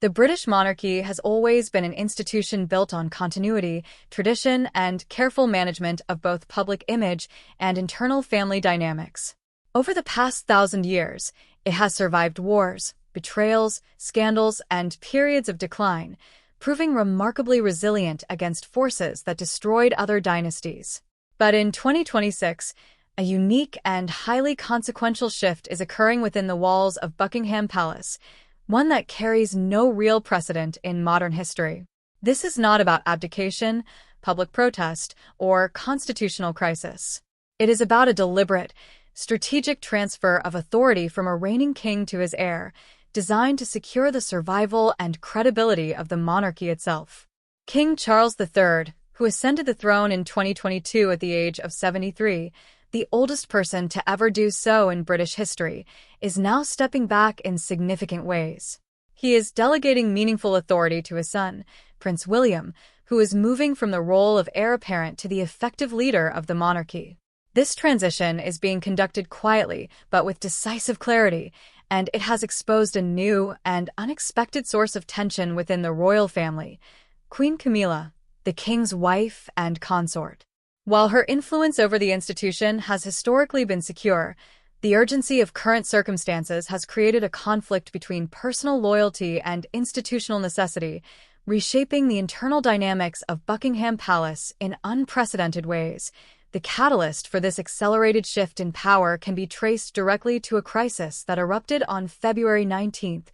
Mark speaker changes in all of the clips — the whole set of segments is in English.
Speaker 1: The British monarchy has always been an institution built on continuity, tradition, and careful management of both public image and internal family dynamics. Over the past 1,000 years, it has survived wars, betrayals, scandals, and periods of decline, proving remarkably resilient against forces that destroyed other dynasties. But in 2026, a unique and highly consequential shift is occurring within the walls of Buckingham Palace, one that carries no real precedent in modern history. This is not about abdication, public protest, or constitutional crisis. It is about a deliberate, strategic transfer of authority from a reigning king to his heir, designed to secure the survival and credibility of the monarchy itself. King Charles III, who ascended the throne in 2022 at the age of 73, the oldest person to ever do so in British history, is now stepping back in significant ways. He is delegating meaningful authority to his son, Prince William, who is moving from the role of heir apparent to the effective leader of the monarchy. This transition is being conducted quietly, but with decisive clarity, and it has exposed a new and unexpected source of tension within the royal family, Queen Camilla, the king's wife and consort. While her influence over the institution has historically been secure, the urgency of current circumstances has created a conflict between personal loyalty and institutional necessity, reshaping the internal dynamics of Buckingham Palace in unprecedented ways. The catalyst for this accelerated shift in power can be traced directly to a crisis that erupted on February 19,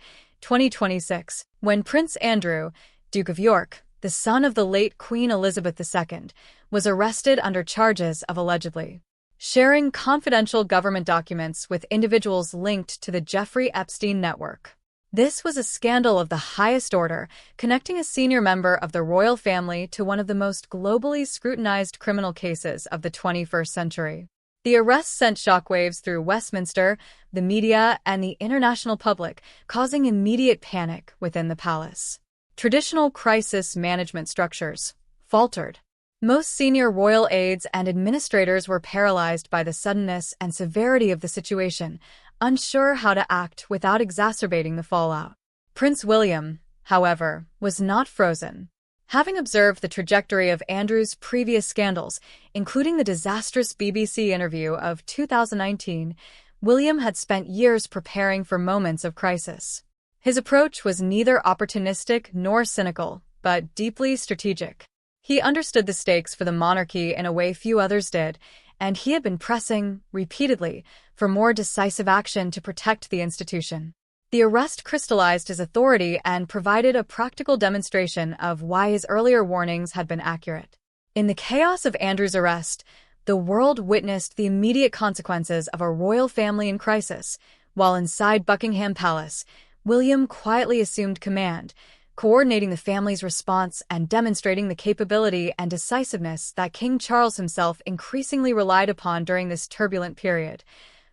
Speaker 1: 2026, when Prince Andrew, Duke of York, the son of the late Queen Elizabeth II, was arrested under charges of allegedly sharing confidential government documents with individuals linked to the Jeffrey Epstein network. This was a scandal of the highest order, connecting a senior member of the royal family to one of the most globally scrutinized criminal cases of the 21st century. The arrest sent shockwaves through Westminster, the media, and the international public, causing immediate panic within the palace. Traditional crisis management structures faltered. Most senior royal aides and administrators were paralyzed by the suddenness and severity of the situation, unsure how to act without exacerbating the fallout. Prince William, however, was not frozen. Having observed the trajectory of Andrew's previous scandals, including the disastrous BBC interview of 2019, William had spent years preparing for moments of crisis. His approach was neither opportunistic nor cynical, but deeply strategic. He understood the stakes for the monarchy in a way few others did, and he had been pressing, repeatedly, for more decisive action to protect the institution. The arrest crystallized his authority and provided a practical demonstration of why his earlier warnings had been accurate. In the chaos of Andrew's arrest, the world witnessed the immediate consequences of a royal family in crisis, while inside Buckingham Palace, William quietly assumed command, coordinating the family's response and demonstrating the capability and decisiveness that King Charles himself increasingly relied upon during this turbulent period.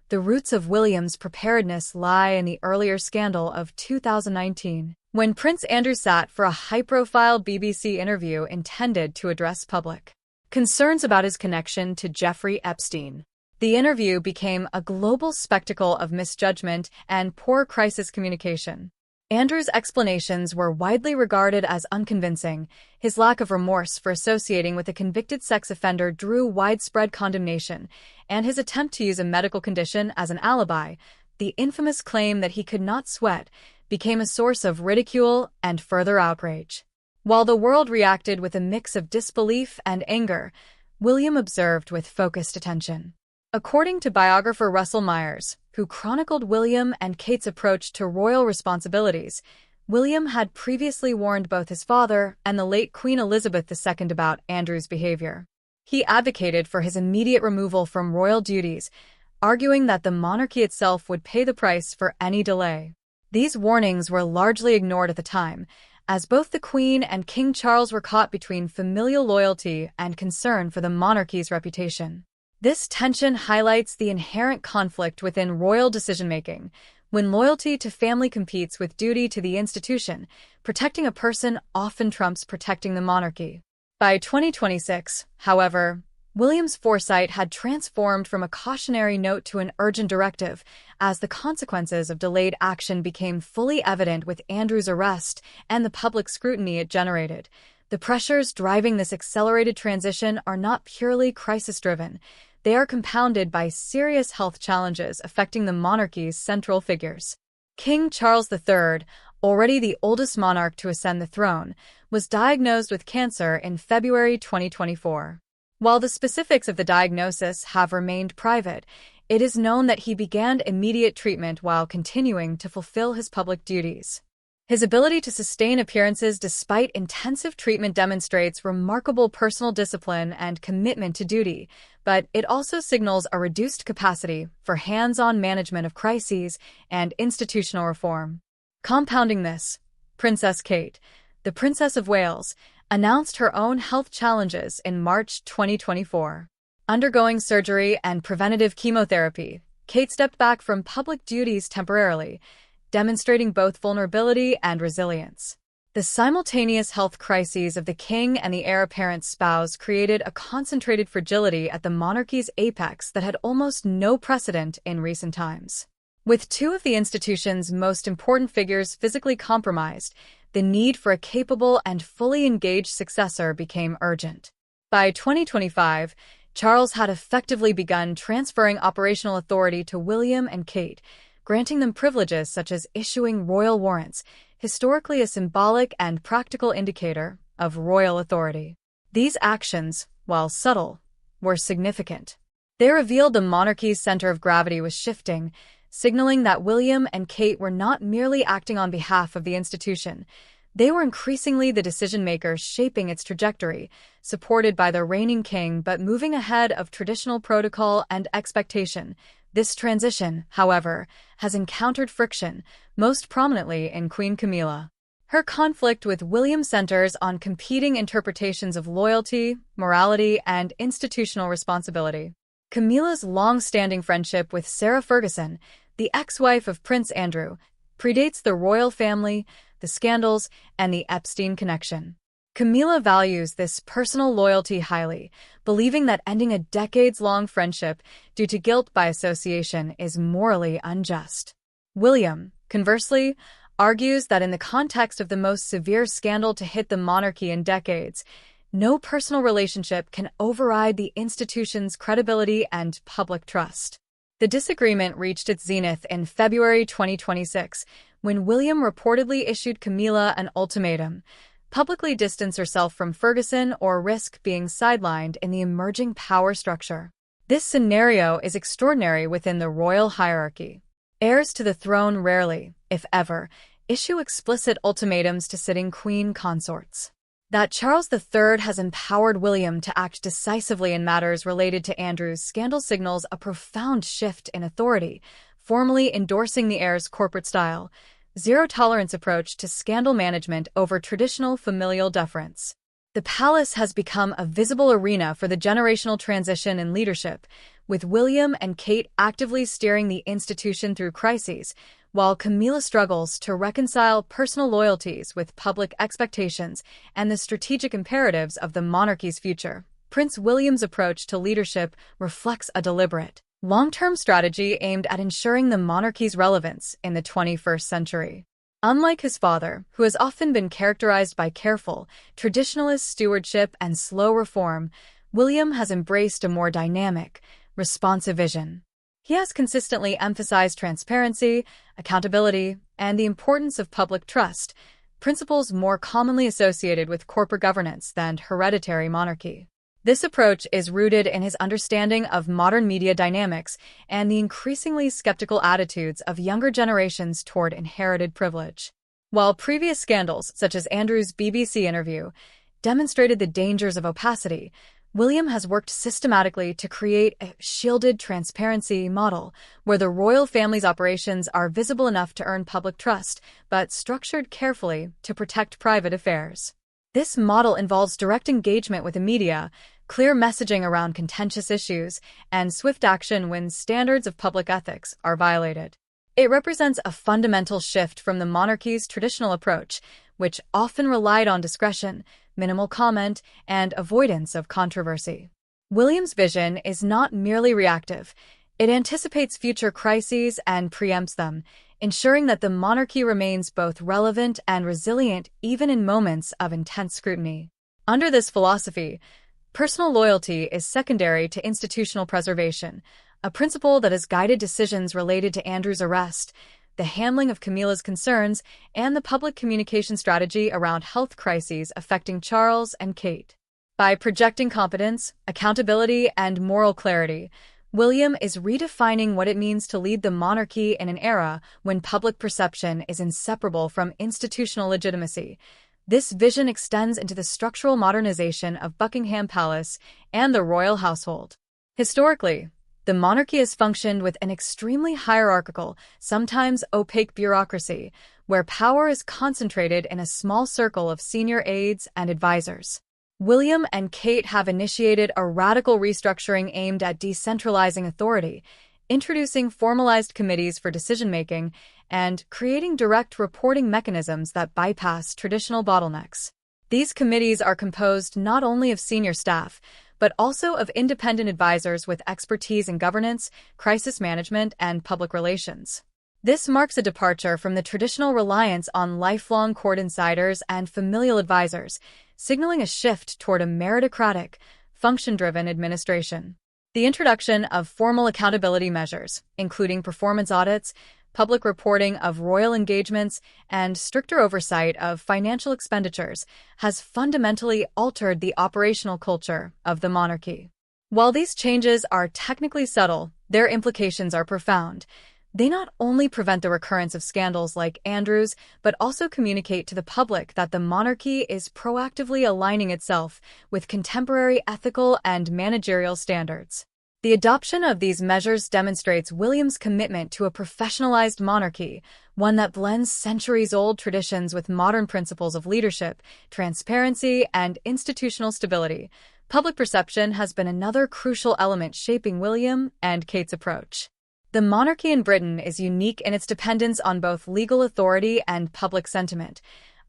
Speaker 1: The roots of William's preparedness lie in the earlier scandal of 2019, when Prince Andrew sat for a high-profile BBC interview intended to address public concerns about his connection to Jeffrey Epstein. The interview became a global spectacle of misjudgment and poor crisis communication. Andrew's explanations were widely regarded as unconvincing. His lack of remorse for associating with a convicted sex offender drew widespread condemnation, and his attempt to use a medical condition as an alibi, the infamous claim that he could not sweat, became a source of ridicule and further outrage. While the world reacted with a mix of disbelief and anger, William observed with focused attention. According to biographer Russell Myers, who chronicled William and Kate's approach to royal responsibilities, William had previously warned both his father and the late Queen Elizabeth II about Andrew's behavior. He advocated for his immediate removal from royal duties, arguing that the monarchy itself would pay the price for any delay. These warnings were largely ignored at the time, as both the Queen and King Charles were caught between familial loyalty and concern for the monarchy's reputation. This tension highlights the inherent conflict within royal decision-making. When loyalty to family competes with duty to the institution, protecting a person often trumps protecting the monarchy. By 2026, however, William's foresight had transformed from a cautionary note to an urgent directive, as the consequences of delayed action became fully evident with Andrew's arrest and the public scrutiny it generated. The pressures driving this accelerated transition are not purely crisis-driven. They are compounded by serious health challenges affecting the monarchy's central figures. King Charles III, already the oldest monarch to ascend the throne, was diagnosed with cancer in February 2024. While the specifics of the diagnosis have remained private, it is known that he began immediate treatment while continuing to fulfill his public duties. His ability to sustain appearances despite intensive treatment demonstrates remarkable personal discipline and commitment to duty, but it also signals a reduced capacity for hands-on management of crises and institutional reform. Compounding this, Princess Kate, the Princess of Wales, announced her own health challenges in March 2024. Undergoing surgery and preventative chemotherapy, Kate stepped back from public duties temporarily, demonstrating both vulnerability and resilience. The simultaneous health crises of the king and the heir apparent's spouse created a concentrated fragility at the monarchy's apex that had almost no precedent in recent times. With two of the institution's most important figures physically compromised, the need for a capable and fully engaged successor became urgent. By 2025, Charles had effectively begun transferring operational authority to William and Kate, granting them privileges such as issuing royal warrants, historically a symbolic and practical indicator of royal authority. These actions, while subtle, were significant. They revealed the monarchy's center of gravity was shifting, signaling that William and Kate were not merely acting on behalf of the institution. They were increasingly the decision-makers shaping its trajectory, supported by the reigning king but moving ahead of traditional protocol and expectation. This transition, however, has encountered friction, most prominently in Queen Camilla. Her conflict with William centers on competing interpretations of loyalty, morality, and institutional responsibility. Camilla's long-standing friendship with Sarah Ferguson, the ex-wife of Prince Andrew, predates the royal family, the scandals, and the Epstein connection. Camilla values this personal loyalty highly, believing that ending a decades-long friendship due to guilt by association is morally unjust. William, conversely, argues that in the context of the most severe scandal to hit the monarchy in decades, no personal relationship can override the institution's credibility and public trust. The disagreement reached its zenith in February 2026, when William reportedly issued Camilla an ultimatum: publicly distance herself from Ferguson or risk being sidelined in the emerging power structure. This scenario is extraordinary within the royal hierarchy. Heirs to the throne rarely, if ever, issue explicit ultimatums to sitting queen consorts. That Charles III has empowered William to act decisively in matters related to Andrew's scandal signals a profound shift in authority, formally endorsing the heir's corporate style, zero-tolerance approach to scandal management over traditional familial deference. The palace has become a visible arena for the generational transition in leadership, with William and Kate actively steering the institution through crises, while Camilla struggles to reconcile personal loyalties with public expectations and the strategic imperatives of the monarchy's future. Prince William's approach to leadership reflects a deliberate, long-term strategy aimed at ensuring the monarchy's relevance in the 21st century. Unlike his father, who has often been characterized by careful, traditionalist stewardship and slow reform, William has embraced a more dynamic, responsive vision. He has consistently emphasized transparency, accountability, and the importance of public trust, principles more commonly associated with corporate governance than hereditary monarchy. This approach is rooted in his understanding of modern media dynamics and the increasingly skeptical attitudes of younger generations toward inherited privilege. While previous scandals, such as Andrew's BBC interview, demonstrated the dangers of opacity, William has worked systematically to create a shielded transparency model where the royal family's operations are visible enough to earn public trust, but structured carefully to protect private affairs. This model involves direct engagement with the media, clear messaging around contentious issues, and swift action when standards of public ethics are violated. It represents a fundamental shift from the monarchy's traditional approach, which often relied on discretion, minimal comment, and avoidance of controversy. William's vision is not merely reactive. It anticipates future crises and preempts them, ensuring that the monarchy remains both relevant and resilient even in moments of intense scrutiny. Under this philosophy, personal loyalty is secondary to institutional preservation, a principle that has guided decisions related to Andrew's arrest, the handling of Camilla's concerns, and the public communication strategy around health crises affecting Charles and Kate. By projecting competence, accountability, and moral clarity, William is redefining what it means to lead the monarchy in an era when public perception is inseparable from institutional legitimacy. This vision extends into the structural modernization of Buckingham Palace and the royal household. Historically, the monarchy has functioned with an extremely hierarchical, sometimes opaque bureaucracy, where power is concentrated in a small circle of senior aides and advisors. William and Kate have initiated a radical restructuring aimed at decentralizing authority, introducing formalized committees for decision-making, and creating direct reporting mechanisms that bypass traditional bottlenecks. These committees are composed not only of senior staff, but also of independent advisors with expertise in governance, crisis management, and public relations. This marks a departure from the traditional reliance on lifelong court insiders and familial advisors, signaling a shift toward a meritocratic, function-driven administration. The introduction of formal accountability measures, including performance audits, public reporting of royal engagements, and stricter oversight of financial expenditures, has fundamentally altered the operational culture of the monarchy. While these changes are technically subtle, their implications are profound. They not only prevent the recurrence of scandals like Andrew's, but also communicate to the public that the monarchy is proactively aligning itself with contemporary ethical and managerial standards. The adoption of these measures demonstrates William's commitment to a professionalized monarchy, one that blends centuries-old traditions with modern principles of leadership, transparency, and institutional stability. Public perception has been another crucial element shaping William and Kate's approach. The monarchy in Britain is unique in its dependence on both legal authority and public sentiment.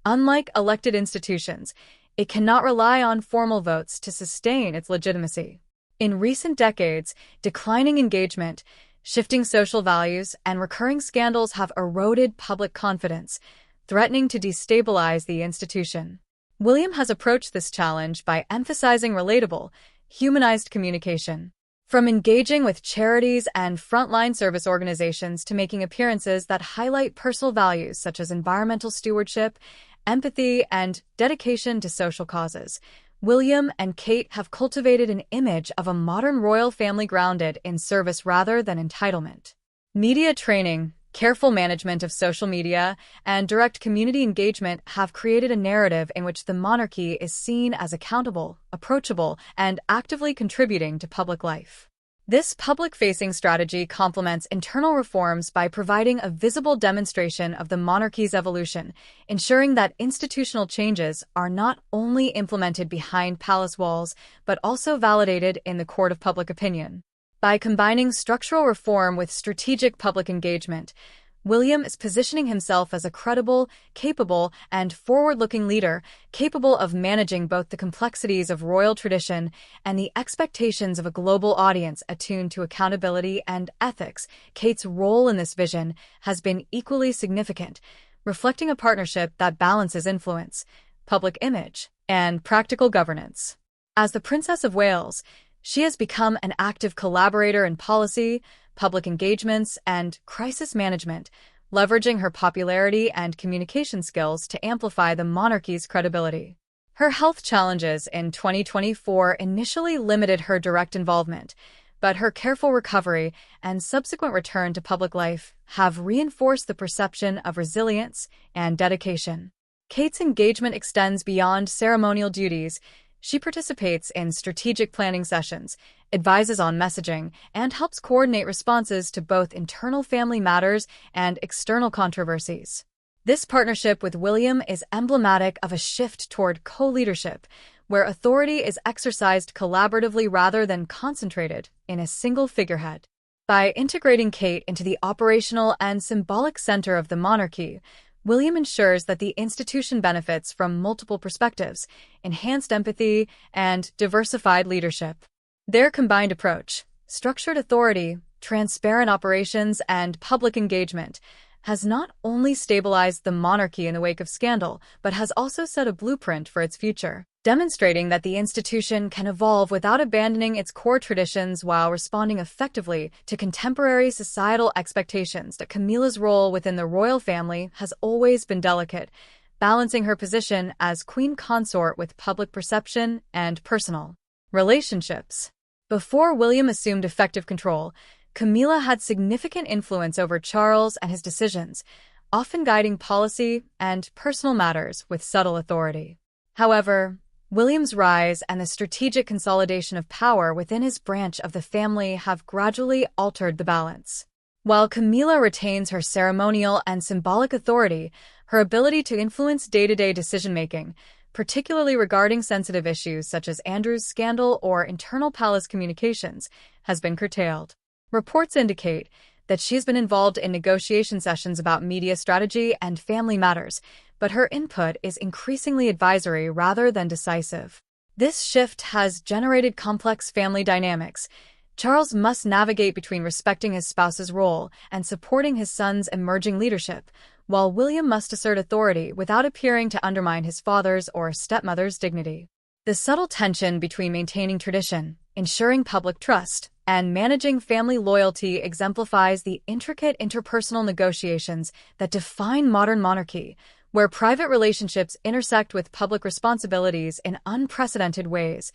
Speaker 1: Unlike elected institutions, it cannot rely on formal votes to sustain its legitimacy. In recent decades, declining engagement, shifting social values, and recurring scandals have eroded public confidence, threatening to destabilize the institution. William has approached this challenge by emphasizing relatable, humanized communication. From engaging with charities and frontline service organizations to making appearances that highlight personal values such as environmental stewardship, empathy, and dedication to social causes, William and Kate have cultivated an image of a modern royal family grounded in service rather than entitlement. Media training, careful management of social media, and direct community engagement have created a narrative in which the monarchy is seen as accountable, approachable, and actively contributing to public life. This public-facing strategy complements internal reforms by providing a visible demonstration of the monarchy's evolution, ensuring that institutional changes are not only implemented behind palace walls, but also validated in the court of public opinion. By combining structural reform with strategic public engagement, William is positioning himself as a credible, capable, and forward-looking leader, capable of managing both the complexities of royal tradition and the expectations of a global audience attuned to accountability and ethics. Kate's role in this vision has been equally significant, reflecting a partnership that balances influence, public image, and practical governance. As the Princess of Wales, she has become an active collaborator in policy, public engagements, and crisis management, leveraging her popularity and communication skills to amplify the monarchy's credibility. Her health challenges in 2024 initially limited her direct involvement, but her careful recovery and subsequent return to public life have reinforced the perception of resilience and dedication. Kate's engagement extends beyond ceremonial duties. She participates in strategic planning sessions, advises on messaging, and helps coordinate responses to both internal family matters and external controversies. This partnership with William is emblematic of a shift toward co-leadership, where authority is exercised collaboratively rather than concentrated in a single figurehead. By integrating Kate into the operational and symbolic center of the monarchy, William ensures that the institution benefits from multiple perspectives, enhanced empathy, and diversified leadership. Their combined approach, structured authority, transparent operations, and public engagement, has not only stabilized the monarchy in the wake of scandal, but has also set a blueprint for its future, demonstrating that the institution can evolve without abandoning its core traditions while responding effectively to contemporary societal expectations. That Camilla's role within the royal family has always been delicate, balancing her position as queen consort with public perception and personal relationships. Before William assumed effective control, Camilla had significant influence over Charles and his decisions, often guiding policy and personal matters with subtle authority. However, William's rise and the strategic consolidation of power within his branch of the family have gradually altered the balance. While Camilla retains her ceremonial and symbolic authority, her ability to influence day-to-day decision-making, particularly regarding sensitive issues such as Andrew's scandal or internal palace communications, has been curtailed. Reports indicate that she's been involved in negotiation sessions about media strategy and family matters, but her input is increasingly advisory rather than decisive. This shift has generated complex family dynamics. Charles must navigate between respecting his spouse's role and supporting his son's emerging leadership, while William must assert authority without appearing to undermine his father's or stepmother's dignity. The subtle tension between maintaining tradition, ensuring public trust, and managing family loyalty exemplifies the intricate interpersonal negotiations that define modern monarchy, where private relationships intersect with public responsibilities in unprecedented ways.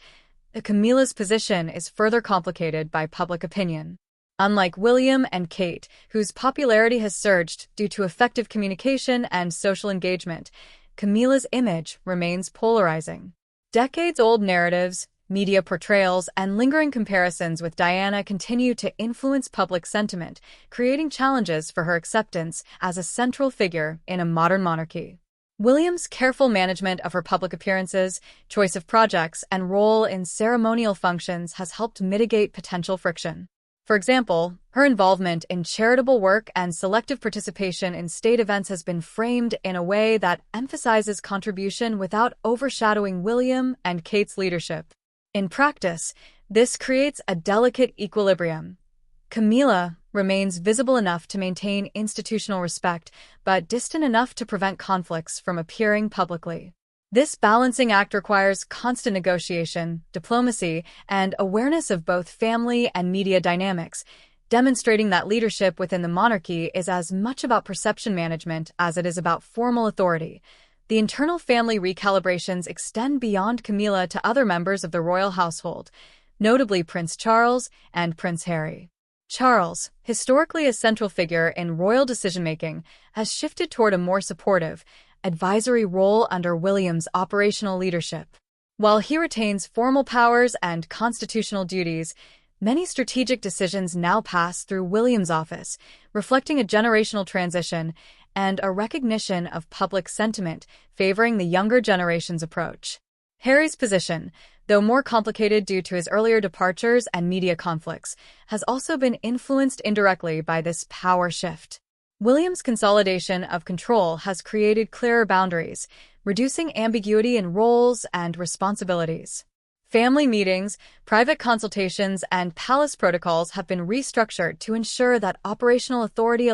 Speaker 1: Camilla's position is further complicated by public opinion. Unlike William and Kate, whose popularity has surged due to effective communication and social engagement, Camilla's image remains polarizing. Decades-old narratives, media portrayals, and lingering comparisons with Diana continue to influence public sentiment, creating challenges for her acceptance as a central figure in a modern monarchy. William's careful management of her public appearances, choice of projects, and role in ceremonial functions has helped mitigate potential friction. For example, her involvement in charitable work and selective participation in state events has been framed in a way that emphasizes contribution without overshadowing William and Kate's leadership. In practice, this creates a delicate equilibrium. Camilla remains visible enough to maintain institutional respect, but distant enough to prevent conflicts from appearing publicly. This balancing act requires constant negotiation, diplomacy, and awareness of both family and media dynamics, demonstrating that leadership within the monarchy is as much about perception management as it is about formal authority. The internal family recalibrations extend beyond Camilla to other members of the royal household, notably Prince Charles and Prince Harry. Charles, historically a central figure in royal decision-making, has shifted toward a more supportive, advisory role under William's operational leadership. While he retains formal powers and constitutional duties, many strategic decisions now pass through William's office, reflecting a generational transition and a recognition of public sentiment favoring the younger generation's approach. Harry's position, though more complicated due to his earlier departures and media conflicts, has also been influenced indirectly by this power shift. William's consolidation of control has created clearer boundaries, reducing ambiguity in roles and responsibilities. Family meetings, private consultations, and palace protocols have been restructured to ensure that operational authority